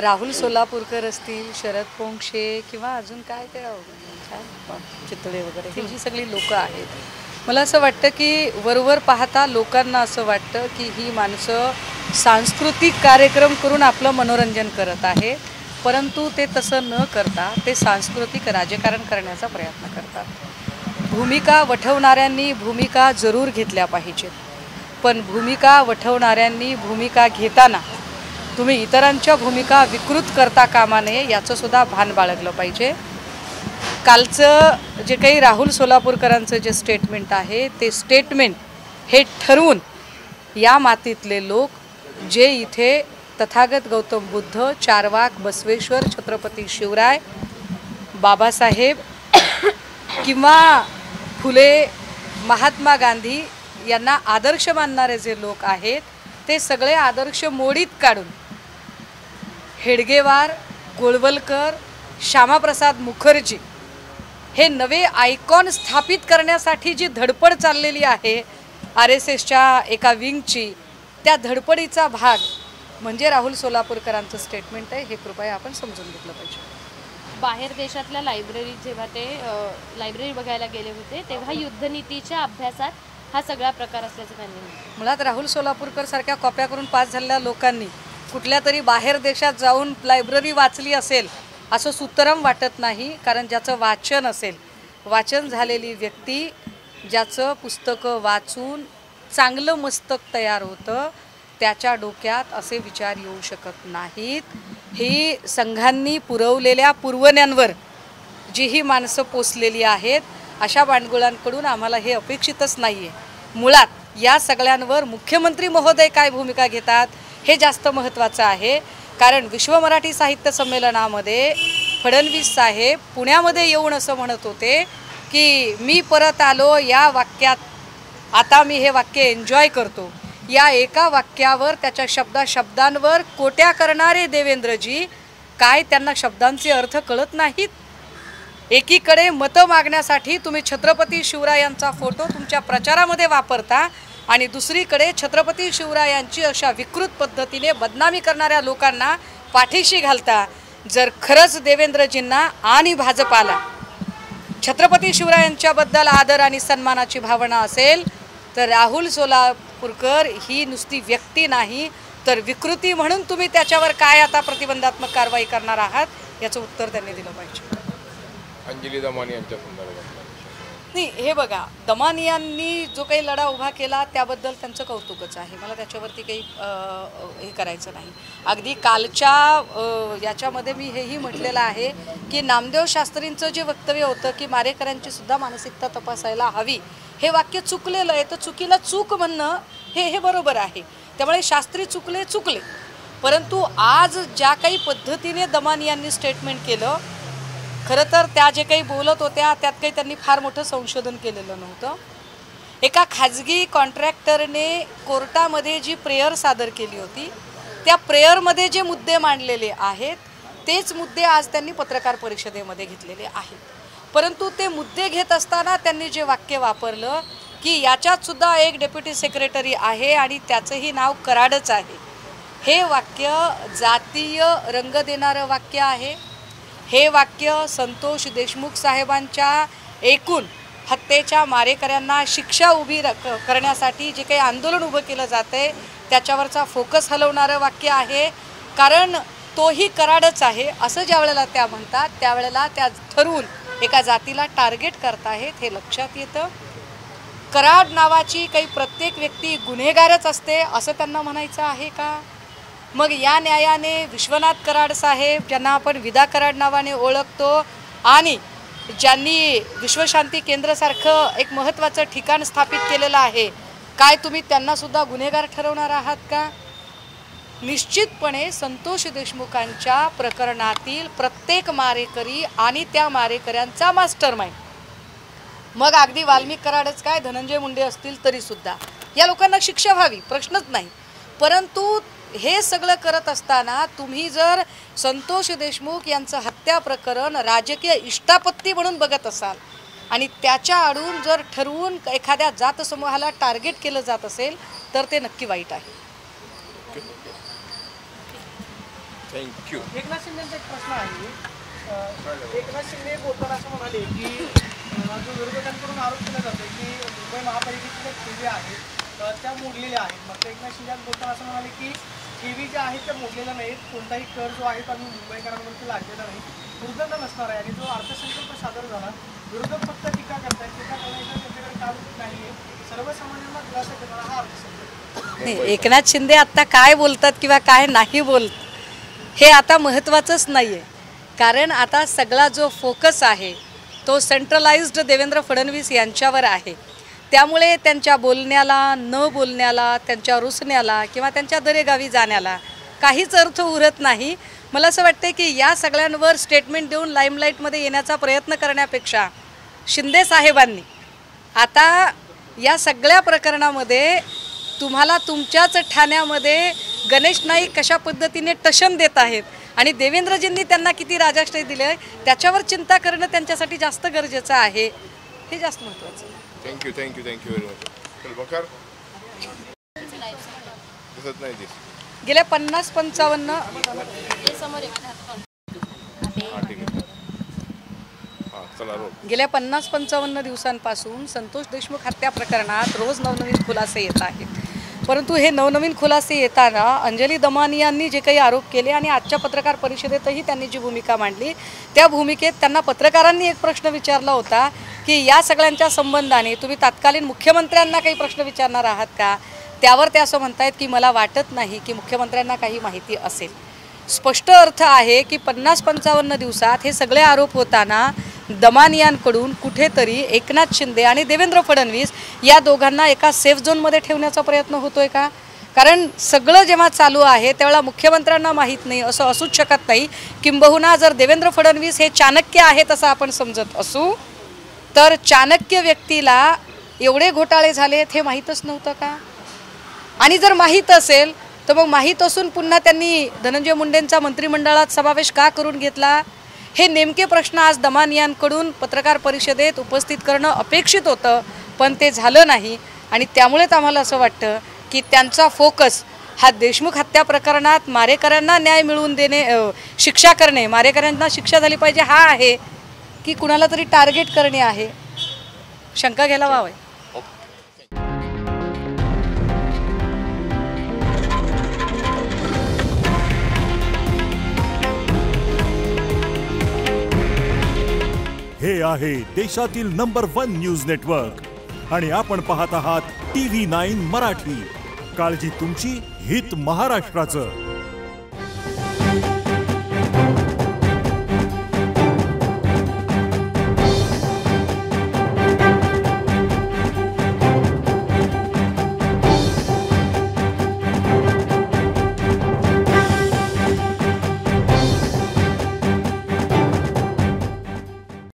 राहुल सोलापूरकर असतील, शरद पोंक्षे किंवा अजून काय ते चितळे वगैरे ही जी सगळी लोकं आहेत, मला असं वाटतं की वरवर पाहता लोकांना असं वाटतं की ही माणसं सांस्कृतिक कार्यक्रम करून आपलं मनोरंजन करत आहे, परंतु ते तसं न करता ते सांस्कृतिक राजकारण करण्याचा प्रयत्न करतात। भूमिका वठवणाऱ्यांनी भूमिका जरूर घेतल्या पाहिजेत, पण भूमिका वठवणाऱ्यांनी भूमिका घेताना तुम्ही इतरांच्या भूमिका विकृत करता कामा नये याचं सुद्धा भान बाळगलं पाहिजे। कालचं जे काही राहुल सोलापूरकरांचं जे स्टेटमेंट आहे ते स्टेटमेंट हे ठरवून या मातीतले लोक जे इथे तथागत गौतम बुद्ध, चारवाक बसवेश्वर, छत्रपती शिवराय, बाबासाहेब किंवा फुले, महात्मा गांधी यांना आदर्श मानणारे जे लोक आहेत ते सगळे आदर्श मोडीत काढून हेडगेवार, गोळवलकर, श्यामाप्रसाद मुखर्जी हे नवे आयकॉन स्थापित करण्यासाठी जी धडपड चाललेली आहे RSSच्या एका विंगची, त्या धडपडीचा भाग म्हणजे राहुल सोलापूरकरांचं स्टेटमेंट आहे, हे कृपया आपण समजून घेतलं पाहिजे। बाहेर देशातल्या लायब्ररीत जेव्हा ते लायब्ररी बघायला गेले होते तेव्हा युद्धनीतीच्या अभ्यासात हा सगळा प्रकार असल्याचं त्यांनी म्हटलं। मुळात राहुल सोलापूरकर सारख्या कॉप्या करून पास झालेल्या लोकांनी कुठल्या तरी बाहेर देशात जाऊन लायब्ररी वाचली असेल असं सुतराम वाटत नाही, कारण ज्याचं वाचन असेल, वाचन झालेली व्यक्ती ज्याचं पुस्तकं वाचून चांगलं मस्तक तयार होतं त्याच्या डोक्यात असे विचार येऊ शकत नाहीत। ही संघांनी पुरवलेल्या पुरवण्यांवर जी ही माणसं पोचलेली आहेत अशा बांडगुळांकडून आम्हाला हे अपेक्षितच नाही आहे। मुळात या सगळ्यांवर मुख्यमंत्री महोदय काय भूमिका घेतात हे जास्त महत्त्वाचं आहे, कारण विश्व मराठी साहित्य संमेलनामध्ये फडणवीस साहेब पुण्यामध्ये येऊन असं म्हणत होते की मी परत आलो या वाक्यात, आता मी हे वाक्य एन्जॉय करतो, या एका वाक्यावर त्याच्या शब्दांवर कोट्या करणारे देवेंद्रजी काय त्यांना शब्दांचे अर्थ कळत नाहीत? एकीकडे मतं मागण्यासाठी तुम्ही छत्रपती शिवरायांचा फोटो तुमच्या प्रचारामध्ये वापरता आणि दुसरीकडे छत्रपती शिवरायांची अशा विकृत पद्धतीने बदनामी करणाऱ्या लोकांना पाठीशी घालता। जर खरंच देवेंद्रजींना आणि भाजपाला छत्रपती शिवरायांच्याबद्दल आदर आणि सन्मानाची भावना असेल तर राहुल सोलापूरकर ही नुसती व्यक्ती नाही तर विकृती म्हणून तुम्ही त्याच्यावर काय आता प्रतिबंधात्मक कारवाई करणार आहात याचं उत्तर त्यांनी दिलं पाहिजे। अंजली दमानी यांच्या संदर्भात नाही, हे बघा, दमानियांनी जो काही लढा उभा केला त्याबद्दल त्यांचं कौतुकच आहे, मला त्याच्यावरती काही हे करायचं नाही। अगदी कालच्या याच्यामध्ये मी हेही म्हटलेलं आहे की नामदेव शास्त्रींचं जे वक्तव्य होतं की मारेकऱ्यांची सुद्धा मानसिकता तपासायला हवी, हे वाक्य चुकलेलं आहे, तर चुकीला चूक म्हणणं हे बरोबर आहे। त्यामुळे शास्त्री चुकले, परंतु आज ज्या काही पद्धतीने दमानियांनी स्टेटमेंट केलं, खरं तर त्या जे काही बोलत होत्या त्यात काही त्यांनी फार मोठं संशोधन केलेलं नव्हतं। एका खाजगी कॉन्ट्रॅक्टरने कोर्टामध्ये जी प्रेयर सादर केली होती त्या प्रेयरमध्ये जे मुद्दे मांडलेले आहेत तेच मुद्दे आज त्यांनी पत्रकार परिषदेमध्ये घेतलेले आहेत, परंतु ते मुद्दे घेत असताना त्यांनी जे वाक्य वापरलं की याच्यात सुद्धा एक डेप्युटी सेक्रेटरी आहे आणि त्याचंही नाव कराडच आहे, हे वाक्य जातीय रंग देणारं वाक्य आहे। हे वाक्य संतोष देशमुख साहेबांच्या एकूण हत्येच्या मारेकऱ्यांना शिक्षा उभी करण्यासाठी जे काही आंदोलन उभं केलं जाते त्याच्यावरचा फोकस हलवणारं वाक्य आहे, कारण तोही कराडच आहे असं ज्या वेळेला त्या म्हणतात त्यावेळेला त्या ठरवून एका जातीला टार्गेट करताहेत हे लक्षात येतं। कराड नावाची काही प्रत्येक व्यक्ती गुन्हेगारच असते असं त्यांना म्हणायचं आहे का? मग या न्यायाने विश्वनाथ कराड साहेब, ज्यांना आपण विदा कराड नावाने ओळखतो आणि ज्यांनी विश्वशांती केंद्रासारखं एक महत्त्वाचं ठिकाण स्थापित केलेलं आहे, काय तुम्ही त्यांना सुद्धा गुन्हेगार ठरवणार आहात का? निश्चितपणे संतोष देशमुखांच्या प्रकरणातील प्रत्येक मारेकरी आणि त्या मारेकऱ्यांचा मास्टरमाइंड, मग अगदी वाल्मिक कराडच काय धनंजय मुंडे असतील तरीसुद्धा या लोकांना शिक्षा व्हावी, प्रश्नच नाही। परंतु हे सगळं करत असताना तुम्ही जर संतोष देशमुख यांचं हत्या प्रकरण राजकीय इष्टापत्ती म्हणून बघत असाल आणि त्याच्या आडून जर ठरवून एखाद्या जात समूहाला टार्गेट केलं जात असेल तर ते नक्की वाईट आहे। थँक्यू. एकनाथ शिंदेचा एक प्रश्न आहे. एकनाथ शिंदे बोलताना असं म्हणाले की जो विरोधकांकडून आरोप केला जातो की मुंबई महापालिकेची ज्या ठेवी आहेत त्या मोडलेल्या आहेत. मग एकनाथ शिंदे बोलताना असं म्हणाले की ठेवी ज्या आहेत त्या मोडलेल्या नाहीत, कोणताही कर जो आहे तो आम्ही मुंबईकरांवरती लागलेला नाही, दुर्गंध नसणार आहे. आणि जो अर्थसंकल्प सादर झाला, विरोधक फक्त टीका करतात, टीका करण्याचं त्यांच्याकडे काम नाही आहे. सर्वसामान्यांना दिलासा देणारा हा अर्थसंकल्प. नाही, एकनाथ शिंदे आत्ता काय बोलतात किंवा काय नाही बोलत हे आता महत्त्वाचंच नाही आहे. कारण आता सगळा जो फोकस आहे तो सेंट्रलाइज्ड देवेंद्र फडणवीस यांच्यावर आहे. त्यामुळे त्यांच्या बोलण्याला, न बोलण्याला, त्यांच्या रुसण्याला किंवा त्यांच्या दरेगावी जाण्याला काहीच अर्थ उरत नाही. मला असं वाटतं की या सगळ्यांवर स्टेटमेंट देऊन लाईमलाईटमध्ये येण्याचा प्रयत्न करण्यापेक्षा शिंदे साहेबांनी आता या सगळ्या प्रकरणामध्ये तुम्हाला तुमच्याच ठाण्यामध्ये गणेश नाईक कशा पद्धतीने टशन देत आहेत आणि देवेंद्रजींनी त्यांना किती राजाश्रय दिले त्याच्यावर चिंता करणं त्यांच्यासाठी जास्त गरजेचं आहे. हे जास्त महत्त्वाचं आहे. Thank you very much. चल बकार दिसत नाही दिस. गेल्या 50-55 चला रोड. गेल्या 50-55 दिवसांपासून संतोष देशमुख हत्या प्रकरणात रोज नवनवीन खुलासे येत आहेत. परंतु हे नवनवीन खुलासे येताना अंजली दमानियांनी जे काही आरोप केले आणि आजच्या पत्रकार परिषदेतही त्यांनी जी भूमिका मांडली त्या भूमिकेत त्यांना पत्रकारांनी एक प्रश्न विचारला होता की या सगळ्यांच्या संबंधाने तुम्ही तत्कालीन मुख्यमंत्र्यांना काही प्रश्न विचारणार आहात का. त्यावर ते असं म्हणतायत की मला वाटत नाही की मुख्यमंत्र्यांना काही माहिती असेल. स्पष्ट अर्थ आहे की 50-55 दिवसात हे सगळे आरोप होताना दमानियांकडून कुठेतरी एकनाथ शिंदे आणि देवेंद्र फडणवीस या दोघांना एका सेफ झोनमध्ये ठेवण्याचा प्रयत्न होतोय का. कारण सगळं जेव्हा चालू आहे त्यावेळेला मुख्यमंत्र्यांना माहीत नाही असं असूच शकत नाही. किंबहुना जर देवेंद्र फडणवीस हे चाणक्य आहेत असं आपण समजत असू तर चाणक्य व्यक्तीला एवढे घोटाळे झालेत हे माहीतच नव्हतं का. आणि जर माहीत असेल तर मग माहीत असून पुन्हा त्यांनी धनंजय मुंडेंचा मंत्रिमंडळात समावेश का करून घेतला. हे नेमके प्रश्न आज दमानियांकडून पत्रकार परिषदेत उपस्थित करणं अपेक्षित होतं पण ते झालं नाही. आणि त्यामुळेच आम्हाला असं वाटतं की त्यांचा फोकस हा देशमुख हत्या प्रकरणात मारेकऱ्यांना न्याय मिळवून देणे, शिक्षा करणे, मारेकऱ्यांना शिक्षा झाली पाहिजे हा आहे की कुणाला तरी टार्गेट करणे आहे. शंका घ्यायला वाव आहे. हे आहे देशातील नंबर 1 न्यूज नेटवर्क आणि आपण पाहत आहात TV9 मराठी. काळजी तुमची, हित महाराष्ट्राचं.